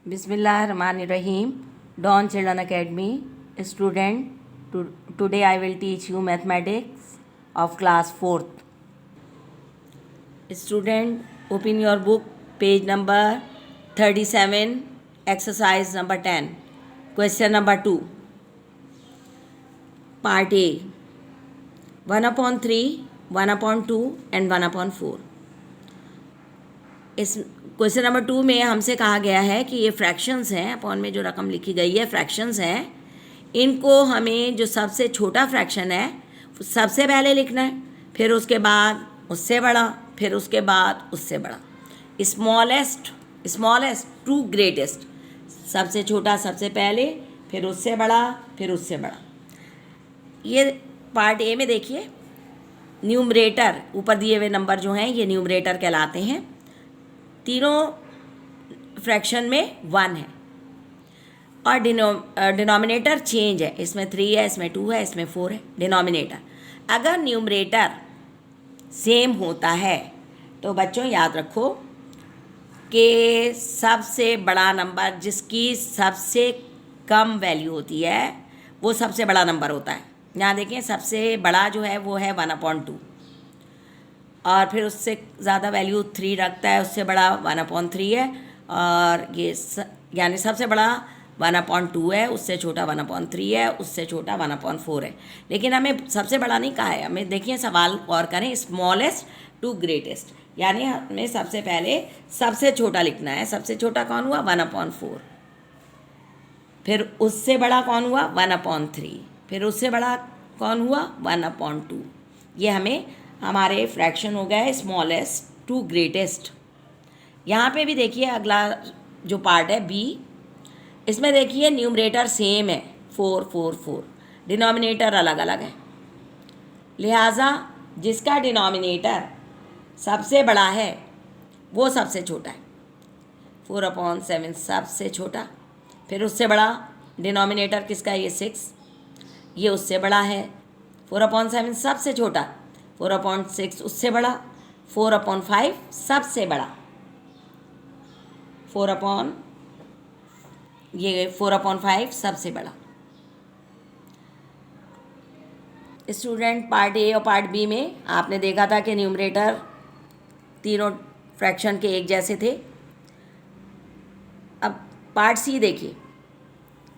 Bismillahirrahmanirrahim. Dawn Children Academy student. Today I will teach you mathematics of class 4th. Student, open your book, page number 37, exercise number 10. Question number 2. Part A. 1/3, 1/2 and 1/4. इस question number 2 में हमसे कहा गया है कि ये fractions हैं, upon में जो रकम लिखी गई है फ्रैक्शंस हैं, इनको हमें जो सबसे छोटा फ्रैक्शन है सबसे पहले लिखना है, फिर उसके बाद उससे बड़ा, फिर उसके बाद उससे बड़ा, स्मॉलेस्ट टू ग्रेटेस्ट, सबसे छोटा सबसे पहले, फिर उससे बड़ा, फिर उससे बड़ा। ये पार्ट ए में देखिए, न्यूमरेटर, ऊपर दिए हुए नंबर जो हैं ये न्यूमरेटर कहलाते हैं। तीनों फ्रैक्शन में 1 है और डिनोमिनेटर चेंज है, इसमें 3 है, इसमें 2 है, इसमें 4 है। डिनोमिनेटर, अगर न्यूमरेटर सेम होता है तो बच्चों याद रखो कि सबसे बड़ा नंबर जिसकी सबसे कम वैल्यू होती है वो सबसे बड़ा नंबर होता है। यहाँ देखें, सबसे बड़ा जो है वो है 1/2 और फिर उससे ज़्यादा वैल्यू 3 रखता है, उससे बड़ा 1/3 है, और ये यानी सबसे बड़ा 1/2 है, उससे छोटा 1/3 है, उससे छोटा 1/4 है। लेकिन हमें सबसे बड़ा नहीं कहा है, हमें देखिए सवाल और करें, स्मॉलेस्ट टू ग्रेटेस्ट, यानी हमें सबसे पहले सबसे छोटा लिखना है। सबसे छोटा कौन हुआ? 1/4। फिर उससे बड़ा कौन हुआ? 1/3। फिर उससे बड़ा कौन हुआ? 1/2। ये हमें हमारे फ्रैक्शन हो गए स्मॉलेस्ट टू ग्रेटेस्ट। यहाँ पे भी देखिए अगला जो पार्ट है बी, इसमें देखिए न्यूमरेटर सेम है 4 4 4, डिनोमिनेटर अलग अलग है, लिहाजा जिसका डिनोमिनेटर सबसे बड़ा है वो सबसे छोटा है। 4/7 सबसे छोटा, फिर उससे बड़ा डिनोमिनेटर किसका है? ये 6, ये उससे बड़ा है। 4/7 सबसे छोटा, 4/6 उससे बड़ा, 4/5 सबसे बड़ा, 4/5 सबसे बड़ा। स्टूडेंट, पार्ट ए और पार्ट बी में आपने देखा था कि न्यूमरेटर तीनों फ्रैक्शन के एक जैसे थे। अब पार्ट सी देखिए,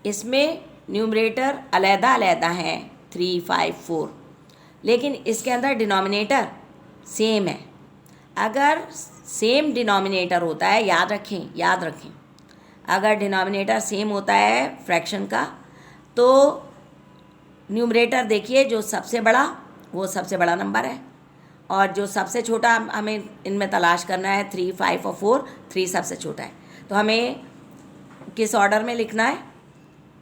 इसमें न्यूमरेटर अलहदा अलहदा हैं 3 5 4, लेकिन इसके अंदर डिनोमिनेटर सेम है। अगर सेम डिनोमिनेटर होता है, याद रखें, अगर डिनोमिनेटर सेम होता है फ्रैक्शन का तो न्यूमरेटर देखिए जो सबसे बड़ा वो सबसे बड़ा नंबर है, और जो सबसे छोटा हमें इनमें तलाश करना है 3 5 और 4, 3 सबसे छोटा है। तो हमें किस ऑर्डर में लिखना है?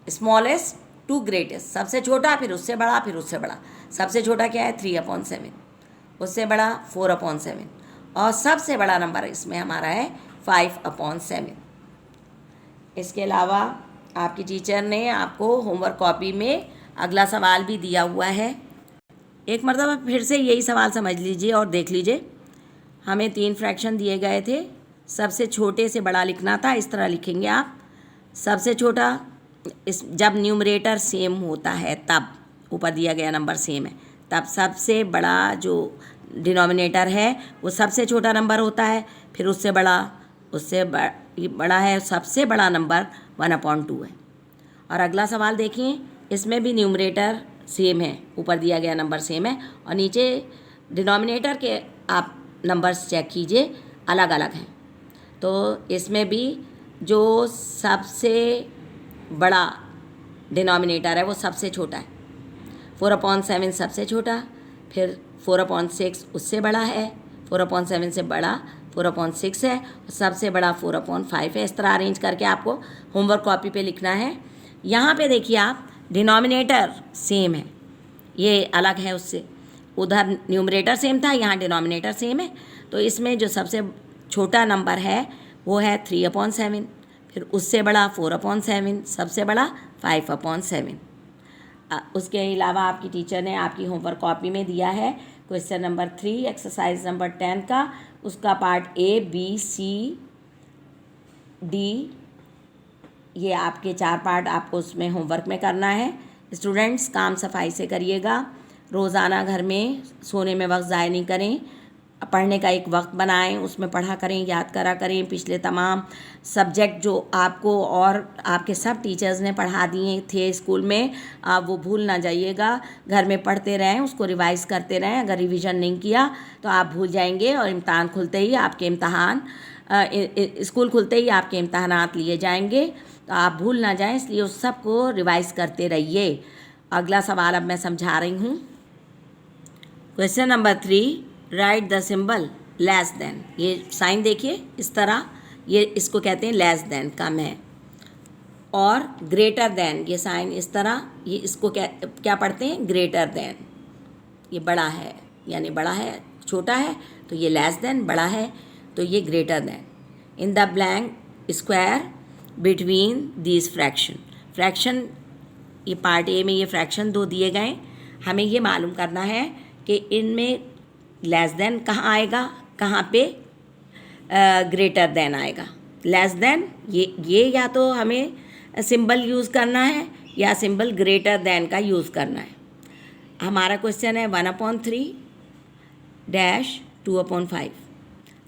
स्मॉलेस्ट टू ग्रेटेस्ट, सबसे छोटा, फिर उससे बड़ा, फिर उससे बड़ा। सबसे छोटा क्या है? 3/7, उससे बड़ा 4/7, और सबसे बड़ा नंबर इसमें हमारा है 5/7। इसके अलावा आपकी टीचर ने आपको होमवर्क कॉपी में अगला सवाल भी दिया हुआ है। एक मरतबा फिर से यही सवाल समझ लीजिए और देख लीजिए। हमें 3 फ्रैक्शन दिए गए थे, सबसे छोटे से बड़ा लिखना था। इस तरह लिखेंगे आप, सबसे छोटा जब न्यूमरेटर सेम होता है तब, ऊपर दिया गया नंबर सेम है, तब सबसे बड़ा जो डिनोमिनेटर है वो सबसे छोटा नंबर होता है, फिर उससे बड़ा है, सबसे बड़ा नंबर 1/2 है। और अगला सवाल देखिए, इसमें भी न्यूमरेटर सेम है, ऊपर दिया गया नंबर सेम है, और नीचे डिनोमिनेटर के आप नंबर्स चेक कीजिए, अलग अलग हैं। तो इसमें भी जो सबसे बड़ा डिनोमिनेटर है वो सबसे छोटा है, 4/7 सबसे छोटा, फिर 4/6 उससे बड़ा है, 4/7 से बड़ा 4/6 है, सबसे बड़ा 4/5 है। इस तरह अरेंज करके आपको होमवर्क कॉपी पे लिखना है। यहाँ पे देखिए आप, डिनोमिनेटर सेम है, ये अलग है उससे, उधर न्यूमरेटर सेम था, यहाँ डिनोमिनेटर सेम है। तो इसमें जो सबसे छोटा नंबर है वो है 3/7, फिर उससे बड़ा 4/7, सबसे बड़ा 5/7। उसके अलावा आपकी टीचर ने आपकी होमवर्क कॉपी में दिया है क्वेश्चन नंबर 3 एक्सरसाइज नंबर 10 का, उसका part A B C D ये आपके 4 पार्ट आपको उसमें होमवर्क में करना है। स्टूडेंट्स काम सफाई से करिएगा, रोज़ाना घर में सोने में वक्त ज़ाया नहीं करें, पढ़ने का एक वक्त बनाएं, उसमें पढ़ा करें, याद करा करें। पिछले तमाम सब्जेक्ट जो आपको और आपके सब टीचर्स ने पढ़ा दिए थे स्कूल में, आप वो भूल ना जाइएगा। घर में पढ़ते रहें, उसको रिवाइज़ करते रहें। अगर रिवीजन नहीं किया तो आप भूल जाएंगे और इम्तहान खुलते ही आपके स्कूल खुलते ही आपके इम्तहानात लिए जाएंगे, तो आप भूल ना जाएं, इसलिए उस सब को रिवाइज़ करते रहिए। अगला सवाल अब मैं समझा रही हूँ। Question number 3, right the symbol less than. ये साइन देखिए इस तरह, ये इसको कहते हैं लेस देन, कम है। और ग्रेटर देन, ये साइन इस तरह, ये इसको क्या पढ़ते हैं, ग्रेटर देन। ये बड़ा है, यानी बड़ा है, छोटा है तो ये लेस देन, बड़ा है तो ये greater than. In the blank square between these fraction. Fraction, ये पार्ट ए में ये फ्रैक्शन 2 दिए गए, हमें ये मालूम करना है कि इनमें लेस देन कहाँ आएगा, कहाँ पे ग्रेटर देन आएगा। लेस देन ये या तो हमें सिंबल यूज़ करना है या सिंबल ग्रेटर देन का यूज़ करना है। हमारा क्वेश्चन है 1/3 डैश 2/5।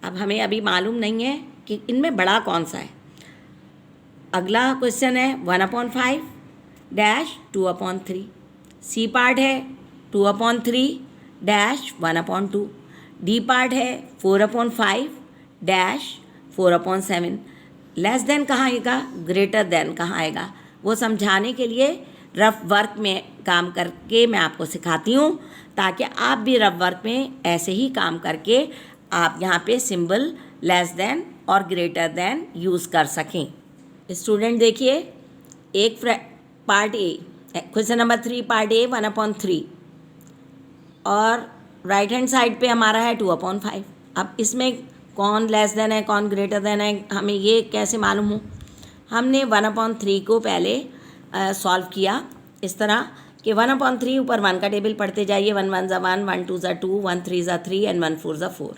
अब हमें अभी मालूम नहीं है कि इनमें बड़ा कौन सा है। अगला क्वेश्चन है 1/5 डैश 2/3। सी पार्ट है 2/3 डैश 1/2। डी पार्ट है 4/5 डैश 4/7। लेस देन कहाँ आएगा, ग्रेटर देन कहाँ आएगा, वो समझाने के लिए रफ वर्क में काम करके मैं आपको सिखाती हूँ, ताकि आप भी रफ वर्क में ऐसे ही काम करके आप यहाँ पे सिंबल लेस देन और ग्रेटर देन यूज़ कर सकें। स्टूडेंट देखिए, एक part A, question number 3 part A 1/3 और राइट हैंड साइड पे हमारा है 2/5। अब इसमें कौन लेस देन है कौन ग्रेटर देन है, हमें ये कैसे मालूम हो। हमने 1/3 को पहले सॉल्व किया इस तरह कि 1/3 ऊपर 1 का टेबल पढ़ते जाइए। 1 1 ज़ा 1, 1 2 ज़ा 2, 1 3 ज़ा 3 एंड 1 4 ज़ा 4।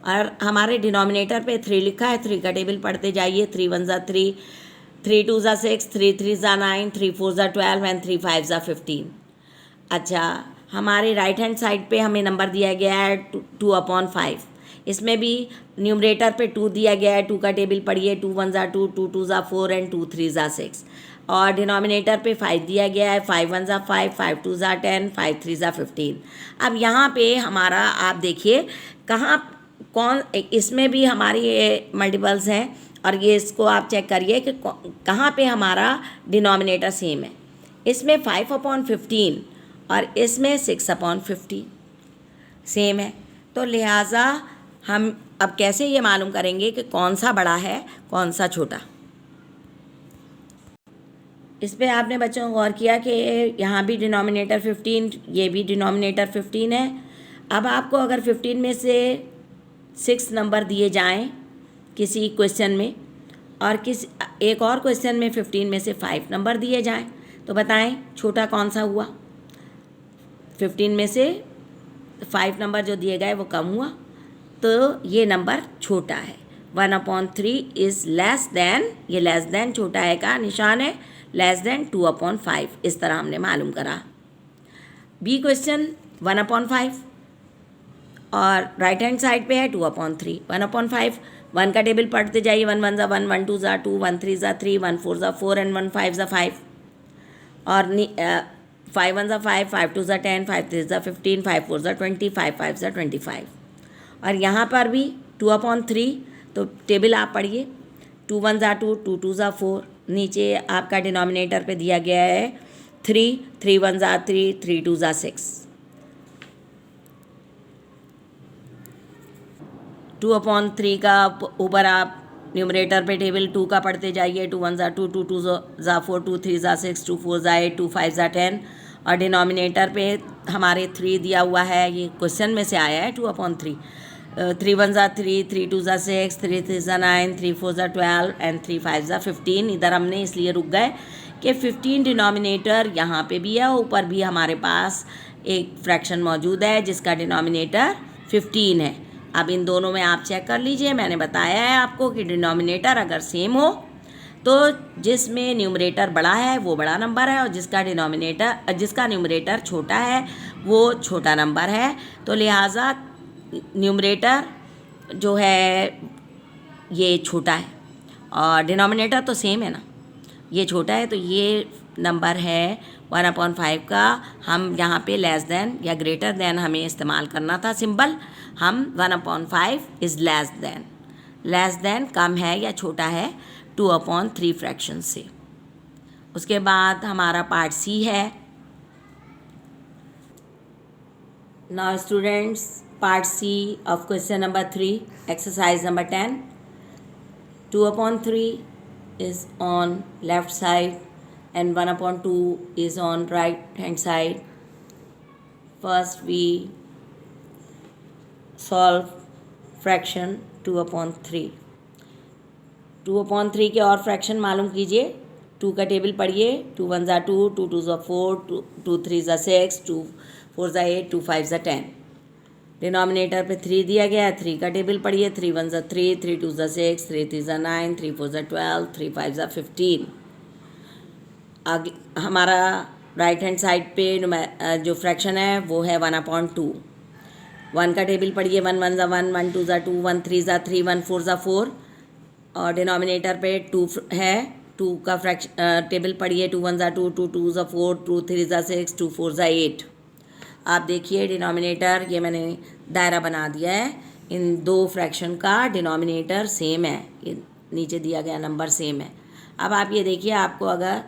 और हमारे डिनोमिनेटर पे 3 लिखा है, 3 का टेबल पढ़ते जाइए। 3 1 ज़ा 3, 3 2 ज़ा 6, 3 3 ज़ा 9, 3 4 ज़ा 12 एंड 3 5 ज़ा 15। अच्छा, हमारे राइट हैंड साइड पे हमें नंबर दिया गया है 2/5। इसमें भी न्यूमरेटर पे 2 दिया गया है, 2 का टेबल पढ़िए। 2 1 ज़ा 2, 2 2 ज़ा 4 एंड 2 3 ज़ा 6। और डिनोमिनेटर पे 5 दिया गया है। 5 1 ज़ा 5, 5 2 ज़ा 10, 5 3 ज़ा 15। अब यहाँ पे हमारा आप देखिए कहाँ कौन, इसमें भी हमारी ये मल्टीपल्स हैं और ये इसको आप चेक करिए कि कहाँ पे हमारा डिनोमिनेटर सेम है। इसमें 5/15 और इसमें 6/15 सेम है, तो लिहाजा हम अब कैसे ये मालूम करेंगे कि कौन सा बड़ा है कौन सा छोटा। इस पर आपने बच्चों गौर किया कि यहाँ भी डिनोमिनेटर 15, ये भी डिनोमिनेटर 15 है। अब आपको अगर 15 में से 6 नंबर दिए जाएं किसी क्वेश्चन में और एक और क्वेश्चन में 15 में से 5 नंबर दिए जाएं, तो बताएं छोटा कौन सा हुआ। 15 में से 5 नंबर जो दिए गए वो कम हुआ, तो ये नंबर छोटा है। 1/3 इज़ लेस देन, ये लेस देन छोटा है का निशान है, लेस देन 2/5। इस तरह हमने मालूम करा। बी क्वेश्चन 1/5 और राइट हैंड साइड पे है 2/3। 1/5, 1 का टेबल पढ़ते जाइए। 1 1 ज़ा 1, 1 2 ज़ा 2, 1 3 ज़ा 3, 1 4 ज़ा 4 एंड 1 5 ज़ा 5। और 5 1 ज़ा 5, 5 2 ज़ा 10, 5 3 ज़ा 15, 5 4 ज़ा 20, 5 5 ज़ा 25। और यहाँ पर भी 2/3, तो टेबल आप पढ़िए। 2 1 ज़ा 2, 2 2 ज़ा 4, नीचे आपका डिनोमिनेटर पे दिया गया है 3, 3 1 ज़ा 3, 3 2 ज़ा 6। 2/3 का ऊपर आप न्यूमरेटर पे टेबल 2 का पढ़ते जाइए। 2 1 ज़ा 2, 2 2 ज़ा 4, 2 3 ज़ा 6, 2 4 ज़ा 8, 2 5 ज़ा 10। और डिनोमिनेटर पे हमारे 3 दिया हुआ है, ये क्वेश्चन में से आया है 2/3। 3 1 ज़ा 3, 3 2 ज़ा 6, 3 3 ज़ा 9, 3 4 ज़ा 12 एंड 3 5 ज़ा 15। इधर हमने इसलिए रुक गए कि 15 डिनोमिनेटर यहाँ पे भी है, ऊपर भी हमारे पास एक फ्रैक्शन मौजूद है जिसका डिनोमिनेटर 15 है। अब इन दोनों में आप चेक कर लीजिए, मैंने बताया है आपको कि डिनोमिनेटर अगर सेम हो तो जिसमें न्यूमरेटर बड़ा है वो बड़ा नंबर है, और जिसका न्यूमरेटर छोटा है वो छोटा नंबर है। तो लिहाजा न्यूमरेटर जो है ये छोटा है, और डिनोमिनेटर तो सेम है ना, ये छोटा है, तो ये नंबर है 1/5 का। हम यहाँ पे लेस देन या ग्रेटर देन हमें इस्तेमाल करना था सिंबल। हम 1/5 इज़ लेस देन कम है या छोटा है 2/3 फ्रैक्शन से। उसके बाद हमारा पार्ट सी है। Now students, part C of question number 3, exercise number 10। 2/3 is on left side and 1/2 is on right hand side. First we solve fraction 2/3. 2/3 के और फ्रैक्शन मालूम कीजिए। 2 का टेबल पढ़िए। 2 1 ज़ा 2, 2 2 ज़ा 4, 2 3 ज़ा 6, 2 4 ज़ा 8, 2 5 ज़ा 10। डिनोमिनेटर पे 3 दिया गया है। 3 का टेबल पढ़िए। 3 1 ज़ा 3, 3 2 ज़ा 6, 3 3 ज़ा 9, 3 4 ज़ा 12, 3 5 ज़ा 15। आगे हमारा राइट हैंड साइड पे जो फ्रैक्शन है वो है 1/2। 1 का टेबल पढ़िए। 1 1 ज़ा 1, 1 2 ज़ा 2, 1 3 ज़ा 3, 1 4 ज़ा 4, और डिनोमिनेटर पे 2 है। 2 का टेबल पढ़िए। 2 1 ज़ा 2, 2 2 ज़ा 4, 2 3 ज़ा 6, 2 4 ज़ा 8। आप देखिए डिनोमिनेटर, ये मैंने दायरा बना दिया है। इन दो फ्रैक्शन का डिनोमिनेटर सेम है, ये नीचे दिया गया नंबर सेम है। अब आप ये देखिए, आपको अगर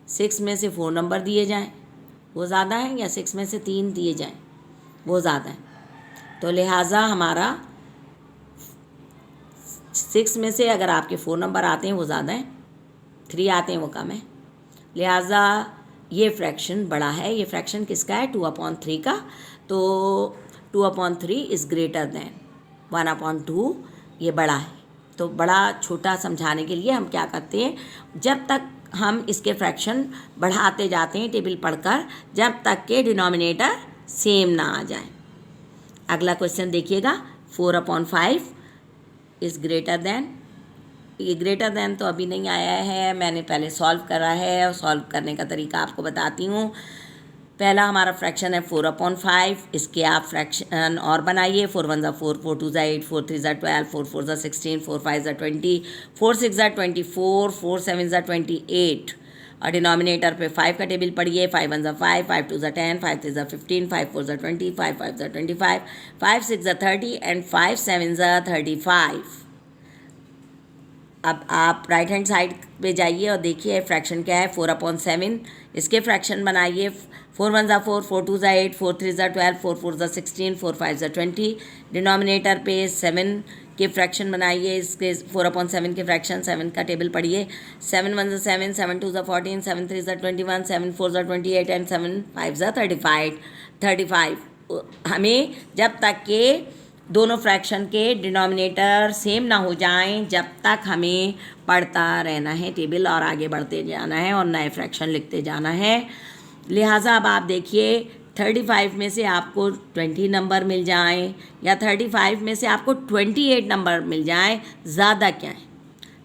6 में से 4 नंबर दिए जाएं वो ज़्यादा है, या 6 में से 3 दिए जाएं वो ज़्यादा है। तो लिहाजा हमारा 6 में से अगर आपके 4 नंबर आते हैं वो ज़्यादा हैं, 3 आते हैं वो कम है। लिहाजा ये फ्रैक्शन बड़ा है। ये फ्रैक्शन किसका है? 2/3 का। तो 2/3 इज़ ग्रेटर देन 1/2, ये बड़ा है। तो बड़ा छोटा समझाने के लिए हम क्या करते हैं, जब तक हम इसके फ्रैक्शन बढ़ाते जाते हैं टेबल पढ़कर, जब तक के डिनोमिनेटर सेम ना आ जाए। अगला क्वेश्चन देखिएगा। 4/5 इज़ ग्रेटर देन, ये ग्रेटर देन तो अभी नहीं आया है, मैंने पहले सॉल्व करा है, और सॉल्व करने का तरीका आपको बताती हूँ। पहला हमारा फ्रैक्शन है 4/5, इसके आप फ्रैक्शन और बनाइए। 4 1 ज़ा 4, 4 2 ज़ा 8, 4 3 ज़ा 12, 4 4 ज़ा 16, 4 5 ज़ा 20, 4 6 ज़ा 24, 4 7 ज़ा 28, और डिनोमिनेटर पे 5 का टेबल पढ़िए। 5 1 ज़ा 5, 5 2 ज़ा 10, 5 3 ज़ा 15, 5 4 ज़ा 20, 5 5 ज़ा 25, 5 6 ज़ा 30 एंड 5 7 ज़ा 35। अब आप राइट हैंड साइड पे जाइए और देखिए फ्रैक्शन क्या है, 4/7। इसके फ्रैक्शन बनाइए। 4 1 ज़ा 4, 4 2 ज़ा 8, 4 3 ज़ा 12, 4 4 ज़ा 16, 4 5 ज़ा 20। डिनोमिनेटर पे 7 के फ्रैक्शन बनाइए। इसके 4/7 के फ्रैक्शन, 7 का टेबल पढ़िए। 7 1 ज़ा 7, 7 2 ज़ा 14, 7 3 ज़ा 21, 7 4 ज़ा 28 एंड 7 5 ज़ा 35। हमें जब तक के दोनों फ्रैक्शन के डिनोमिनेटर सेम ना हो जाएं, जब तक हमें पढ़ता रहना है टेबल, और आगे बढ़ते जाना है और नए फ्रैक्शन लिखते जाना है। लिहाजा अब आप देखिए, 35 में से आपको 20 नंबर मिल जाएं, या 35 में से आपको 28 नंबर मिल जाएं, ज़्यादा क्या है?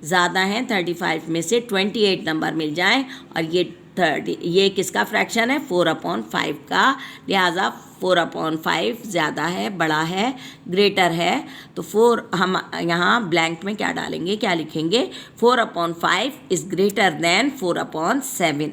ज़्यादा हैं 35 में से 28 नंबर मिल जाएं, और ये किसका फ्रैक्शन है? 4/5 का। लिहाजा 4/5 ज़्यादा है, बड़ा है, ग्रेटर है। तो 4 हम यहाँ ब्लैंक में क्या डालेंगे, क्या लिखेंगे? 4/5 इज़ ग्रेटर देन 4/7।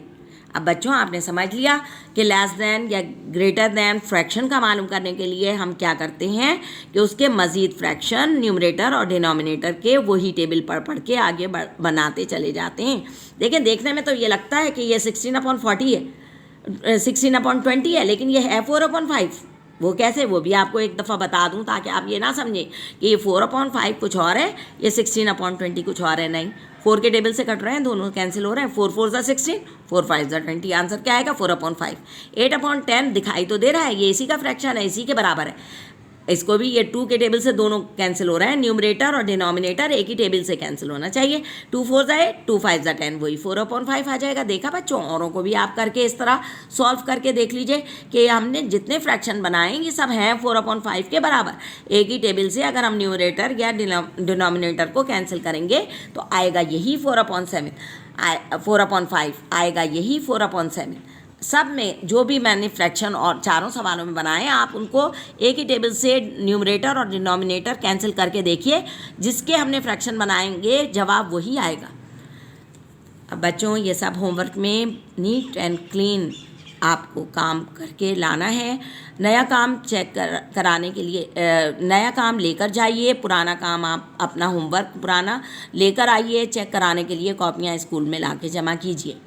अब बच्चों, आपने समझ लिया कि लेस देन या ग्रेटर देन फ्रैक्शन का मालूम करने के लिए हम क्या करते हैं कि उसके मज़ीद फ्रैक्शन न्यूमरेटर और डिनोमिनेटर के वही टेबल पढ़ के आगे बनाते चले जाते हैं। देखिए, देखने में तो ये लगता है कि ये 16/40 है, 16/20 है, लेकिन ये है 4/5। वो कैसे, वो भी आपको एक दफ़ा बता दूं ताकि आप ये ना समझें कि ये 4/5 कुछ और है, ये 16/20 कुछ और है। नहीं, 4 के टेबल से कट रहे हैं, दोनों कैंसिल हो रहे हैं। 4 4 ज़ा 16, 4 5 ज़ा 20। आंसर क्या आएगा? 4/5। 8/10 दिखाई तो दे रहा है, ये इसी का फ्रैक्शन है, इसी के बराबर है। इसको भी ये 2 के टेबल से दोनों कैंसिल हो रहा है, न्यूमरेटर और डिनोमिनेटर एक ही टेबल से कैंसिल होना चाहिए। 2 4 ज़ा 8, 2 5 ज़ा 10, वही 4/5 आ जाएगा। देखा बच्चों, औरों को भी आप करके इस तरह सॉल्व करके देख लीजिए कि हमने जितने फ्रैक्शन बनाए ये सब हैं 4/5 के बराबर। एक ही टेबल से अगर हम न्यूमरेटर या डिनोमिनेटर को कैंसिल करेंगे तो आएगा यही 4/7, 4/5 आएगा यही 4/7। सब में जो भी मैंने फ्रैक्शन और चारों सवालों में बनाए आप उनको एक ही टेबल से न्यूमरेटर और डिनोमिनेटर कैंसिल करके देखिए, जिसके हमने फ्रैक्शन बनाएंगे जवाब वही आएगा। अब बच्चों ये सब होमवर्क में नीट एंड क्लीन आपको काम करके लाना है। नया काम चेक कराने के लिए नया काम लेकर जाइए, पुराना काम आप अपना होमवर्क पुराना लेकर आइए, चेक कराने के लिए कॉपियाँ स्कूल में ला के जमा कीजिए।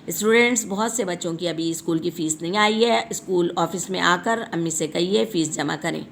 स्टूडेंट्स, बहुत से बच्चों की अभी स्कूल की फ़ीस नहीं आई है, स्कूल ऑफिस में आकर अम्मी से कहिए फ़ीस जमा करें।